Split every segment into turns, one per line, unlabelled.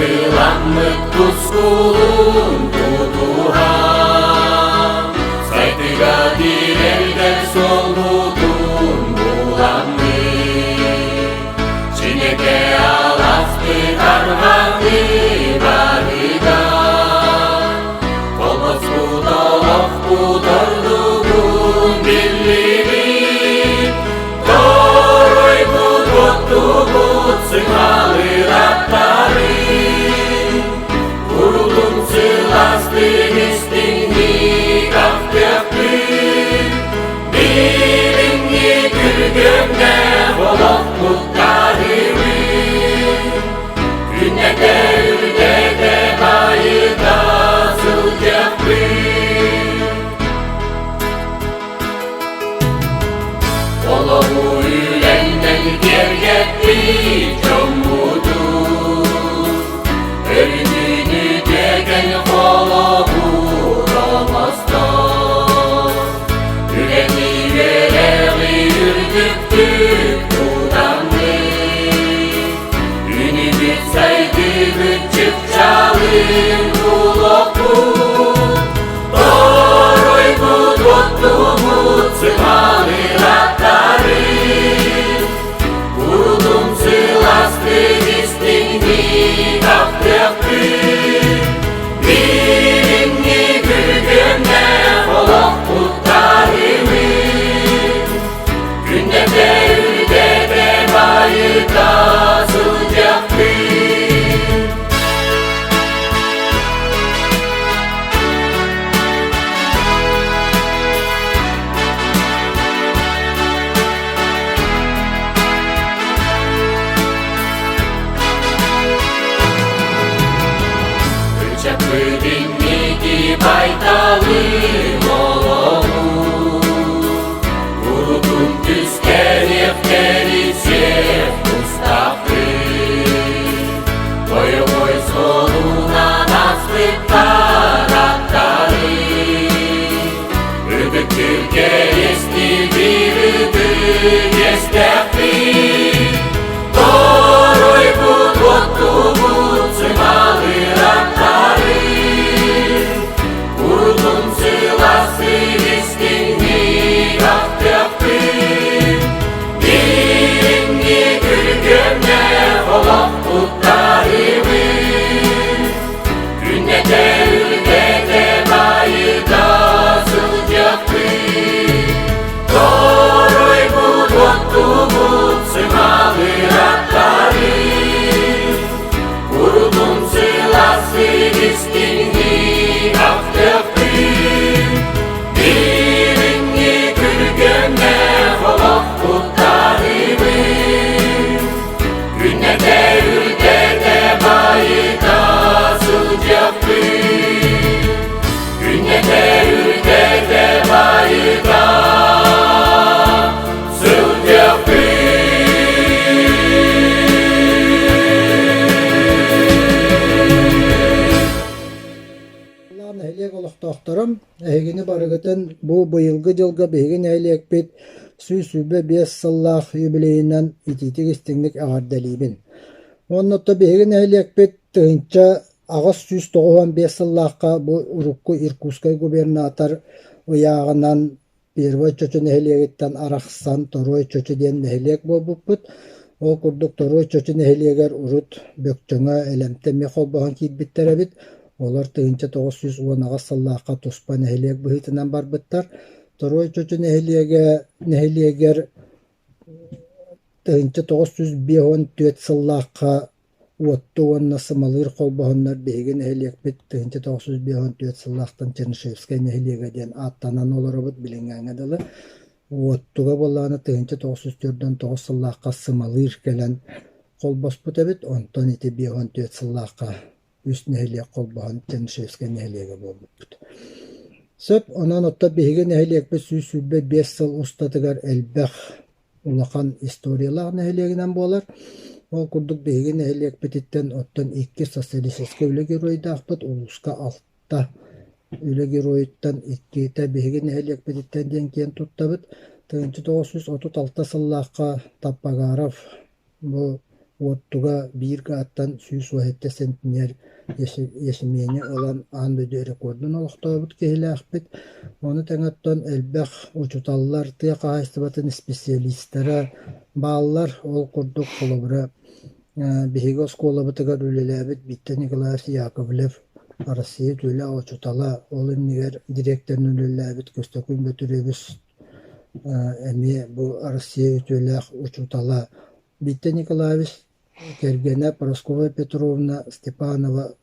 Сыламмык тускулун тутуган, сайтыга дирелдер солбутун буламмы. Чинеке аласпы карганды барыган, колбоспу толокпу тордугун биллибит, торойбут оттубут сыгалы раттары. Сыластыгистиңни каптяппы, билиңни күргөмне болокпуттарыбы. Күннете үрдете байыта сылжаппы. Олоу үленден кергеппи чоммуду. Өрүнүнү деген колобу ромастон, Үрени верели үрдүктүк тудамды. Үнүбүт сайдыбыт чыпчалын кулокпут, Торойбут оттубут сымалы раттары. Курдум сыластыгистиңни каптяппы, билиңни күргөмне болокпуттарыбы. Күннете үрдете байыта сылжаппы. Dinliki baytalı mololu, Kurudun tüskenefteri sef mustafı. Koy soluna naslık taratları, Übüktürke esti bir übük estefli. Toroybut ottubut sımalı rattары. Kurdun sılastыгистиңни каптяппы, билиңни күргөмне болокпуттарыбы. Күннете үрдете байыта сылжаппы. Торойбут оттубут сымалы раттары. Kurdun sılastыгистиңни каптяппы, билиңни күргөмне болокпуттарыбы. Күннете үрдете байыта сылжаппы. Күннете үрдете байыта сылжаппы.
Олықтақтарым, әйгені барығытын бұл бұйылғы жылғы бейген әйлек-бет сүй-сүйбе 5 сыллақ юбилейінен итетік істіңлік ағардалейбін. Оннытты бейген әйлек-бет тұғынша ағыз 195 сыллаққа бұл ұрыққы Иркутскай губернатор ұяғынан первой чөчі нәхелегеттен арақсан торой чөчі ден нәхелек бұл бұт. Ол күрдік торой чөчі нәхелегер ұрыт бөкчіңі әлемтеме қолбаған кейтбеттер әбіт. Олар тыгынча 910 сыллаққа туспа нәхелек бұхитынан бар бұттар. Торой чөчі нәхелегер тыгынча 954 сыллаққа уотты онна сымалыр қолбағынлар бейген нәхелек бет тыгынча 954 сыллақтан Чернышевскай нәхелегеден аттанан олары бұт білінген әділі. Уоттуға болағаны тыгынча 904-9 сыллаққа сымалыр кәлін қолбас бұт әбет, онтан еті 54 сыллаққа үст нәхелек қолбаған Чернышевскай нәхелеге болбут. Сөп, онан отта бейге нәхелек бе сүй-сүйбе 5 сыл ұстатығар әлбәқ улақан историялақ нәхелегінен болар. Ол күрдік бейге нәхелек бететтен оттан 2 социалистическа үлі геройды ақпыт, улуска 6 үлі геройыттан 2 бейге нәхелек бететтен ден кен тұттабыт. 1936 сыллаққа Таппагаров бұл оттуга биир гааттан сүүс уэхэтэ сентинер яшимиэни ылан аан дөдө рекордун олохтобут киһилээхпит. Ону тэҥөттөн элбэх учуталлар тыа каайстыбатын специалисттара бааллар ол курдук холобура биһиги оскуолабытыгар үлэлээбит Биттэ Николаевич Яковлев Россия түлэ очутала ол иннигер директорун үлэлээбит көстөкүн бөтүрүбүс эми бу Россия түлээх учутала Биттэ Николаевич Кергене Парасковая Петровна Степанова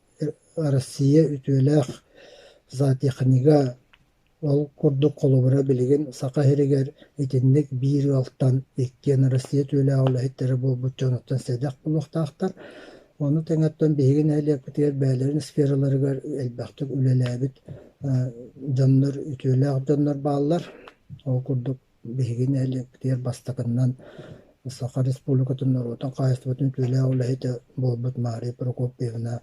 Россия үтүлээх затиханига ол курдук холобура билигин сака херигер итинник биир алтан иккен Россия түлээх олэхиттери болбут дьоноттон седэх булуктаахтар. Ону тэҥөттөн биһигин элиэкпитигер бээлэрин сфераларыгар элбэхтик үлэлээбит дьоннор үтүлээх дьоннор бааллар ол курдук биһигин элиэкпитигер бастакыннан Саха Республикатын Норотон каайстыбытын түлээх олэхите болбут Мария Прокопьевна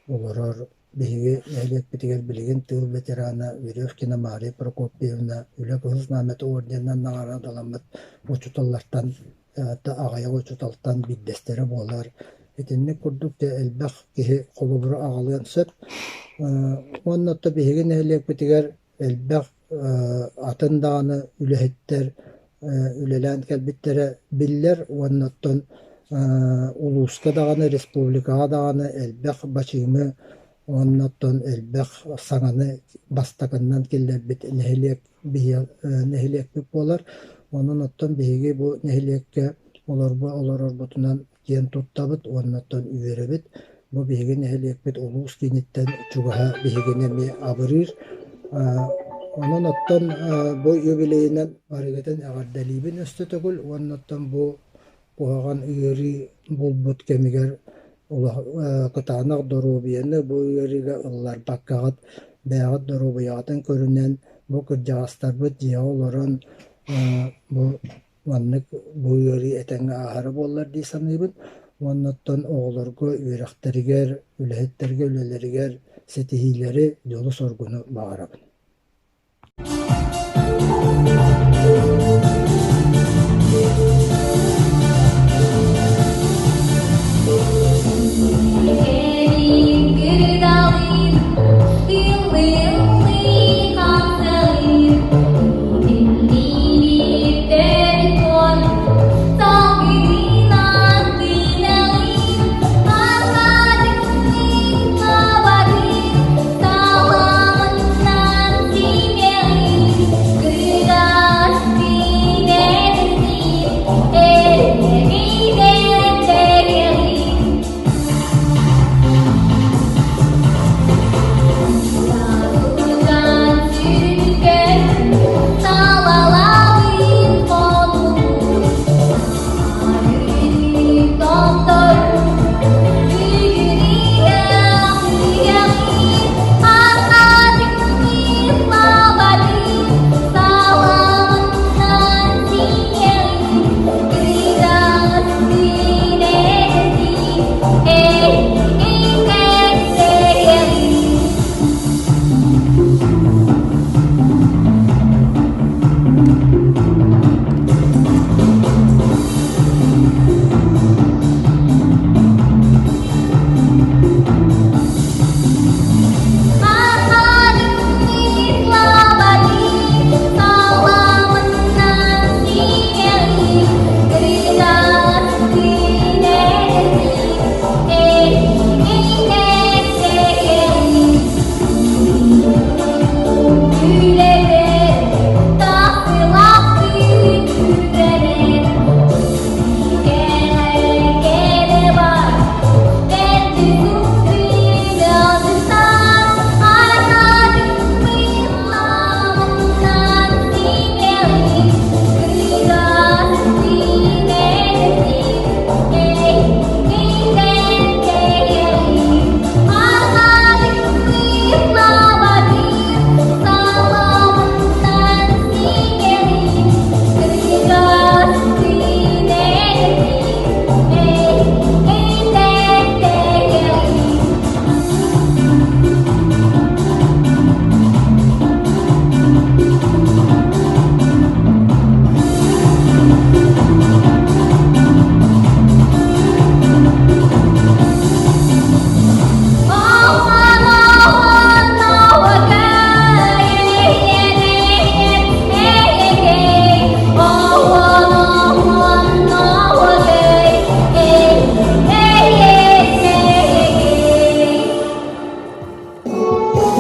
олорор биһиги элиэкпитигер билигин тыл ветерана Веревкина Мария Прокопьевна үлэ кыһыс наамети орденнан наҥара даламмыт учуталлартан аҕайа учуталтан биддестери буолар. Итинник курдук те элбэх киһи холобура аҕалыан сөп. Оннотто биһигин элиэкпитигер элбэх атын дааны үлэһиттер үлэлээн кэлбиттере биллер онноттон улууска даҕаны республикаға даҕаны элбэх бачыымы онноттон элбэх саҥаны бастакыннан киллэрбит нэһилиэкпит буолар. Онун оттон биһиги бу нэһилиэкке олорорбутунан киэн туттабыт онноттон үөрэбит. Бу биһиги нэһилиэкпит улуус киниттен чугаһа биһигине ми абырыыр. Онон оттон бу юбилейинен барыгытын агардалибин өстө төгүл. Онноттон бу куһаган ыйыры булбут кемигер кытаанах доробияны бу ыйырыга ыллар баккагат бэягат доробиягатын көрүнен бу кырдьаҕастарбыт дьиэҕэ олорон бу маннык бу ыйыры этэҥҥэ ааһары буоллар дии саныыбыт. Онноттон оҕолорго үөрэхтэригэр, үлэһиттерге үлэлэригэр сэтиһиилэри дьолу соргуну баҕарабын.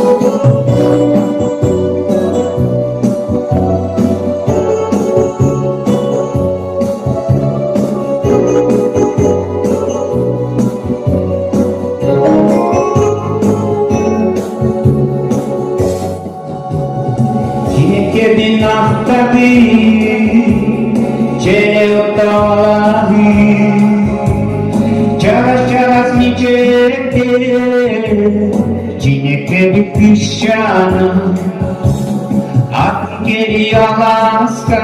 Che di notte ce ne ottavi, çavaş niceke, cineke bir kışana, at geri Alaska,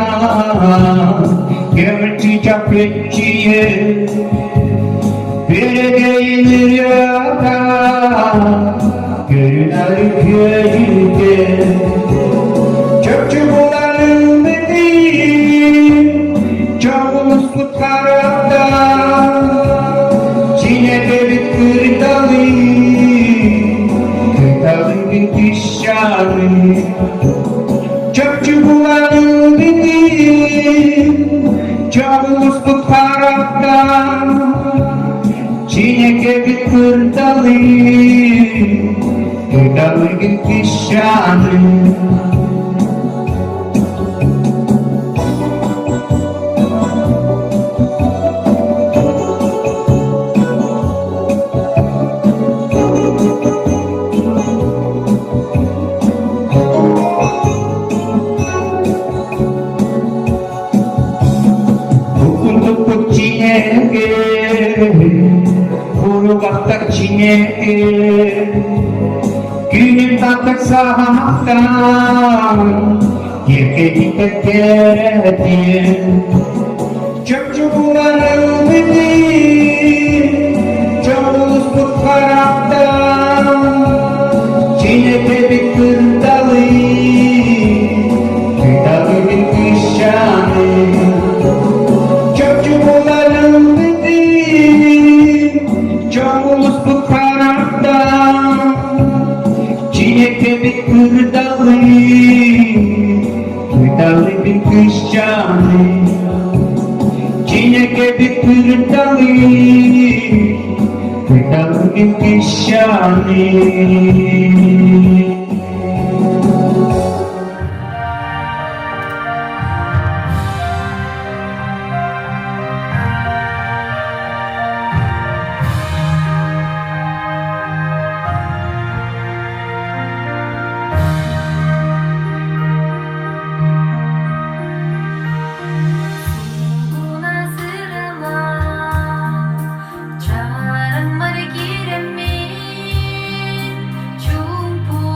gömültü çapetçiye, bir gelir yaka, görüner gözüke. Çöpçü bulanın dediğim çoğunluk tarafta Çin'e bir kırdalı bir dişanı Çöpçü bulanın dediğim çoğunluk tarafta Çin'e bir kırdalı bir dişanı Kurugattak çineke Günün tattak sahaktan Yekedi tekereti Çöpçü bulanılmedi Çoğuzluk taraftan Çineke bir kırdalı Kırdalı bir kışanı Çöpçü bulanılmedi Çoğunluk taraftan Çineke bir kırdalı Kırdalı bir kışanı Çineke bir kırdalı Kırdalı bir kışanı
Jarang marikiramin, jumpa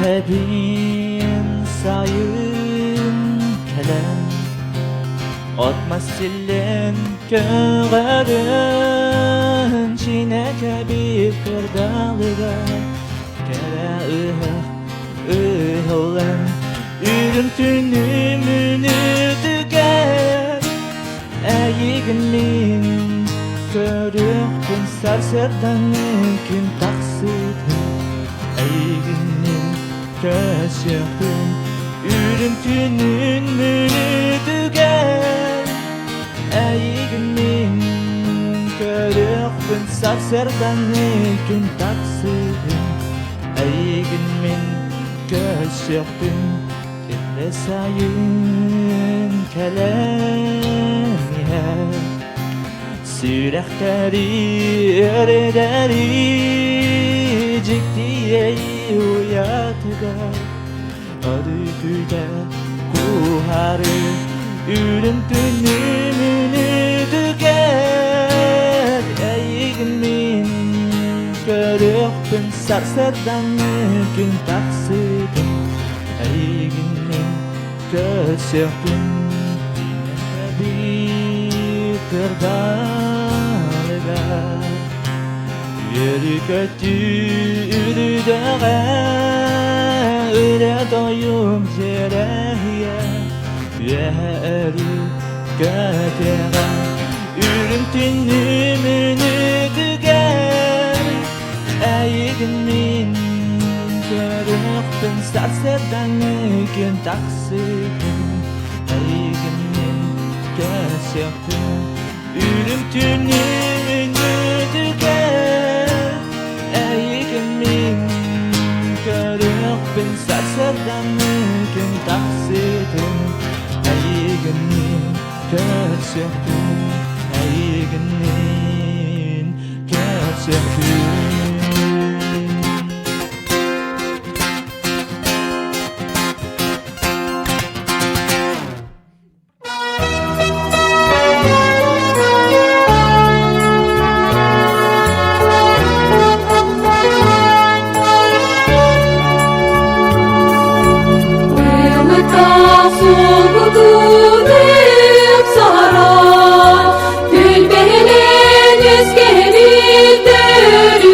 Bin sayın kelem Otmaz sillen köğürün Çineke bir kırdalıga Kere olan Ürüntünümünü düger Eğigin min körüktün Sarserdan mümkün taksıdın Eğigin min köşüktün Ürüntünümünü düger Eğigin min körüktün Sarserdan mümkün taksıdın Eğigin min köşüktün Kirle sayın kelemihe Sürehteri erederi Cikdiye uyatıgar Adı güde kuharı Ürün tünümünü düger Eğigin min körüktün Sarserdan mümkün taksıdın Eğigin min köşüktün Dinle bir kırdalıga Yürü kötü dağa Öyle doyum cerehiye Yürü kötüga Ürün tünümünü düger Eğigin min körüktün Sarserdan mümkün taksıdın Eğigin min köşüktün Ürün tünümünü düger Eğigin min körüktün Sarserdan mümkün taksıdın Eğigin min köşüktün Eğigin min köşüktün
Solgunum sara, gül belen yüzgeni dörü.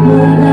We're